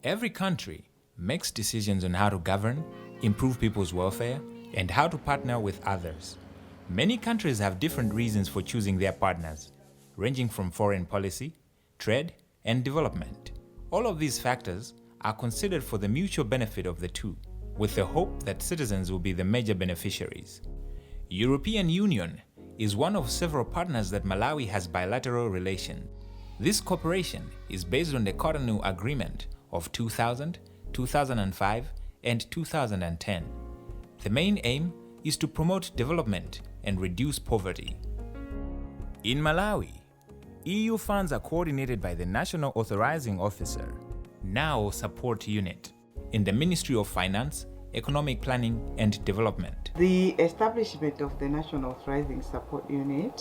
Every country makes decisions on how to govern, improve people's welfare, and how to partner with others. Many countries have different reasons for choosing their partners, ranging from foreign policy, trade, and development. All of these factors are considered for the mutual benefit of the two, with the hope that citizens will be the major beneficiaries. European Union is one of several partners that Malawi has bilateral relations. This cooperation is based on the Cotonou Agreement of 2000, 2005, and 2010. The main aim is to promote development and reduce poverty. In Malawi, EU funds are coordinated by the National Authorizing Officer, NAO Support Unit, in the Ministry of Finance, Economic Planning and Development. The establishment of the National Authorizing Support Unit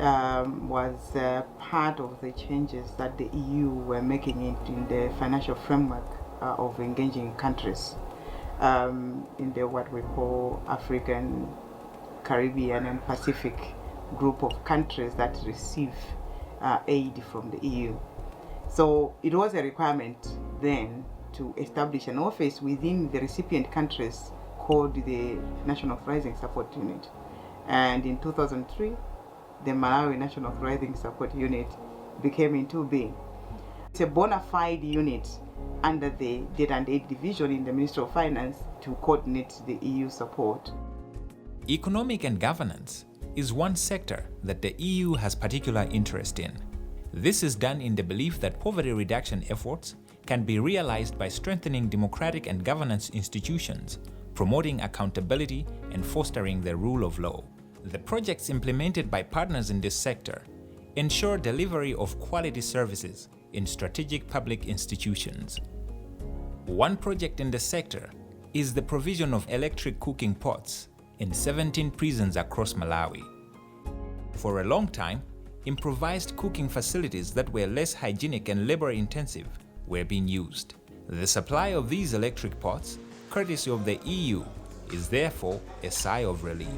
was part of the changes that the EU were making in the financial framework of engaging countries in the what we call African, Caribbean and Pacific group of countries that receive aid from the EU. So it was a requirement then to establish an office within the recipient countries called the National Authorizing Support Unit. And in 2003, the Malawi National Authorizing Support Unit became into being. It's a bona fide unit under the Data and Aid Division in the Ministry of Finance to coordinate the EU support. Economic and governance is one sector that the EU has particular interest in. This is done in the belief that poverty reduction efforts can be realized by strengthening democratic and governance institutions, promoting accountability, and fostering the rule of law. The projects implemented by partners in this sector ensure delivery of quality services in strategic public institutions. One project in the sector is the provision of electric cooking pots in 17 prisons across Malawi. For a long time, improvised cooking facilities that were less hygienic and labor-intensive were being used. The supply of these electric pots, courtesy of the EU, is therefore a sigh of relief.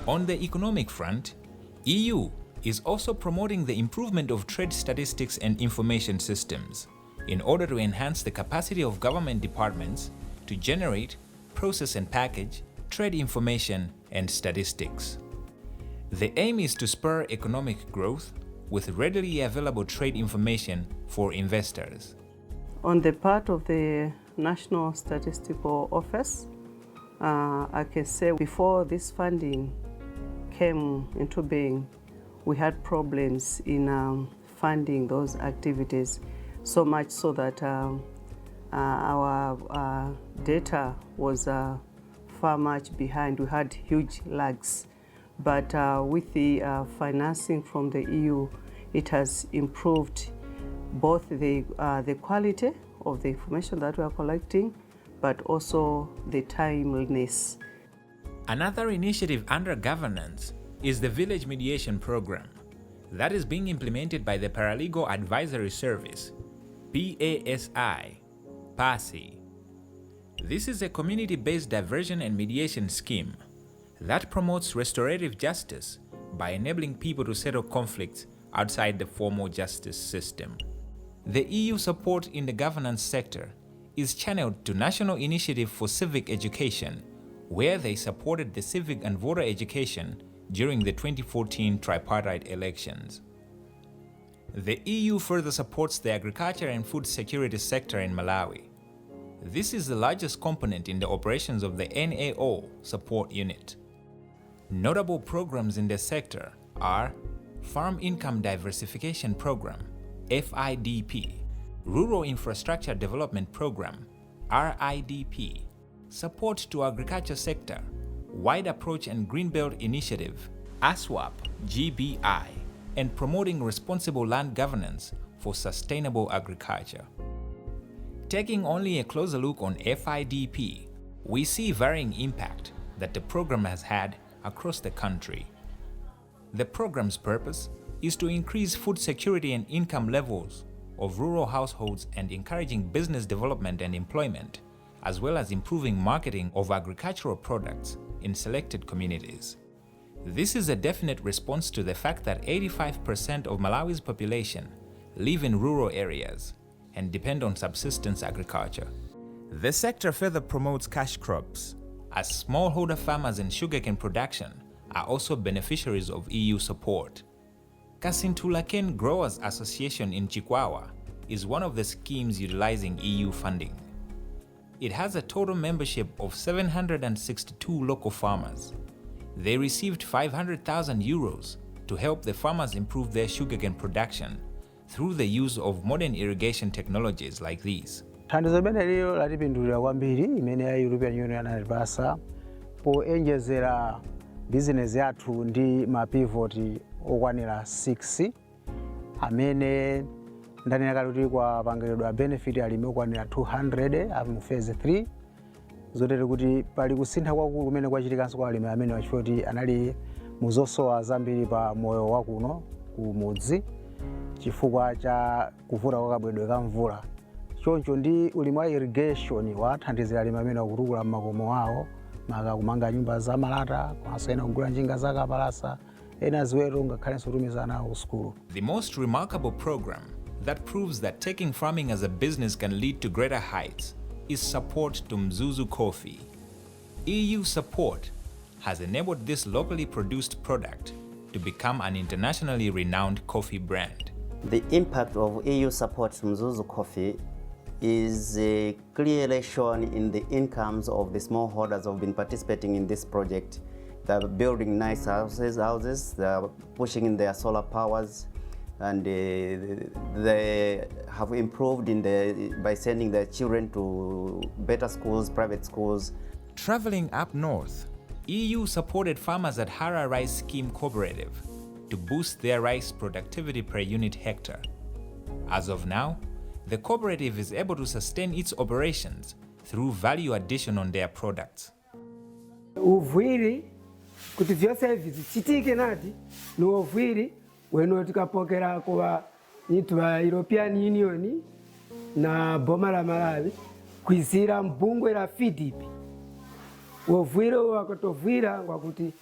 On the economic front, EU is also promoting the improvement of trade statistics and information systems in order to enhance the capacity of government departments to generate, process and package trade information and statistics. The aim is to spur economic growth with readily available trade information for investors. On the part of the National Statistical Office, I can say before this funding came into being, we had problems in funding those activities, so much so that our data was far much behind. We had huge lags. But with the financing from the EU, it has improved both the quality of the information that we are collecting, but also the timeliness. Another initiative under governance is the Village Mediation Program that is being implemented by the Paralegal Advisory Service, PASI. This is a community-based diversion and mediation scheme that promotes restorative justice by enabling people to settle conflicts outside the formal justice system. The EU support in the governance sector is channeled to National Initiative for Civic Education, where they supported the civic and voter education during the 2014 tripartite elections. The EU further supports the agriculture and food security sector in Malawi. This is the largest component in the operations of the NAO Support Unit. Notable programs in the sector are Farm Income Diversification Program, FIDP, Rural Infrastructure Development Program, RIDP, Support to Agriculture Sector, Wide Approach and Greenbelt Initiative, ASWAP, GBI, and Promoting Responsible Land Governance for Sustainable Agriculture. Taking only a closer look on FIDP, we see varying impact that the program has had across the country. The program's purpose is to increase food security and income levels of rural households and encouraging business development and employment, as well as improving marketing of agricultural products in selected communities. This is a definite response to the fact that 85% of Malawi's population live in rural areas, and depend on subsistence agriculture. The sector further promotes cash crops, as smallholder farmers in sugarcane production are also beneficiaries of EU support. Kasintulaken Growers Association in Chikwawa is one of the schemes utilizing EU funding. It has a total membership of 762 local farmers. They received 500,000 euros to help the farmers improve their sugarcane production through the use of modern irrigation technologies like these. Thandizo limene lilo latipindulira kwambiri imene ya European Union analipasa poenjezera business yathu ndi mapivot okwanira 6 amene ndanena kale kuti kwapangiridwa benefit alimi okwanira 200 mu phase 3 zotere kuti pali kusintha kwakulu kumene kwachitikanso kwa alimi amene wachifukwa kuti anali muzosowa zambiri pa moyo wakuno kumudzi chifukwa cha kuvuta kwa kabwedwe ka mvula. Choncho ndi ulimi wa irrigation wathandizira alimi amene akutukula makomo awo maka kumanga nyumba za malata kwasena kugula njinga za kapalasa ena ziweto ngakhalenso kutumiza ana ku school. The most remarkable program that proves that taking farming as a business can lead to greater heights is support to Mzuzu Coffee. EU support has enabled this locally produced product to become an internationally renowned coffee brand. The impact of EU support to Mzuzu Coffee is clearly shown in the incomes of the smallholders who have been participating in this project. They're building nice houses, they're pushing in their solar powers, and they have improved by sending their children to better schools, private schools. Traveling up north, EU supported farmers at Hara Rice Scheme Cooperative to boost their rice productivity per unit hectare. As of now, the cooperative is able to sustain its operations through value addition on their products. Uvwiri kuti vyose vizichitike nati ni uvwiri weno tikapokera kwa nitu wa European Union na boma la Malawi kwizira mbungwe la FDP. Uvwiri wakotovwira kwakuti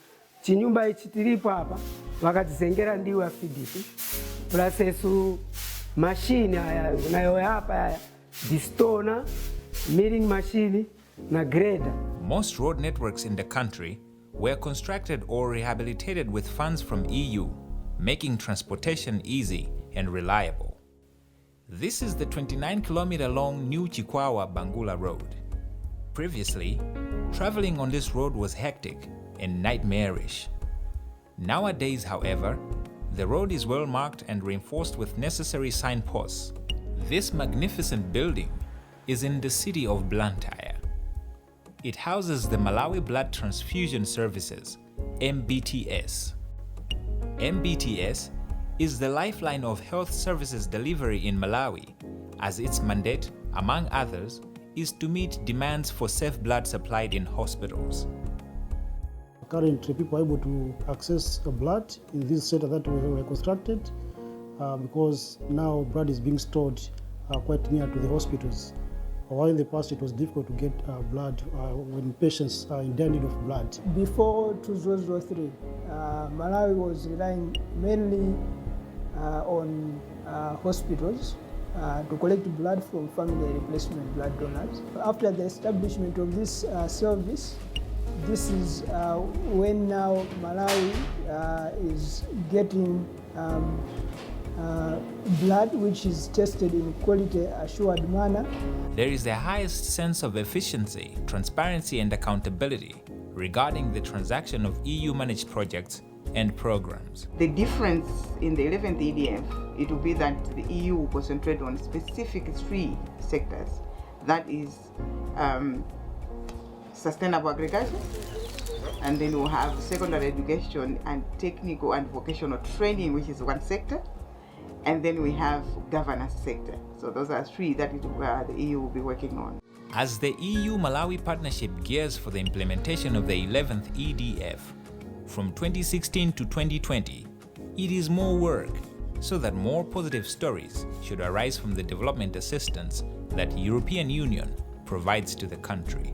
chinyumba ichi tilipo hapa wakatizengera ndiwa FDP plus esu machine haya nayo hapa haya distona milling machine na grader. Most road networks in the country were constructed or rehabilitated with funds from EU, making transportation easy and reliable. This is the 29-kilometer-long New Chikwawa-Bangula Road. Previously, traveling on this road was hectic and nightmarish. Nowadays, however, the road is well marked and reinforced with necessary signposts. This magnificent building is in the city of Blantyre. It houses the Malawi Blood Transfusion Services, MBTS. MBTS is the lifeline of health services delivery in Malawi, as its mandate, among others, is to meet demands for safe blood supplied in hospitals. Currently, people are able to access blood in this center that were constructed because now blood is being stored quite near to the hospitals. While in the past it was difficult to get blood when patients are in dire need of blood. Before 2003, Malawi was relying mainly on hospitals to collect blood from family replacement blood donors. After the establishment of this service, this is when now Malawi is getting blood which is tested in quality assured manner. There is the highest sense of efficiency, transparency and accountability regarding the transaction of EU-managed projects and programs. The difference in the 11th EDF, it will be that the EU will concentrate on specific 3 sectors. That is sustainable agriculture, and then we'll have secondary education and technical and vocational training, which is 1 sector, and then we have governance sector. So those are 3 that is where the EU will be working on. As the EU-Malawi partnership gears for the implementation of the 11th EDF, from 2016 to 2020, it is more work, so that more positive stories should arise from the development assistance that European Union provides to the country.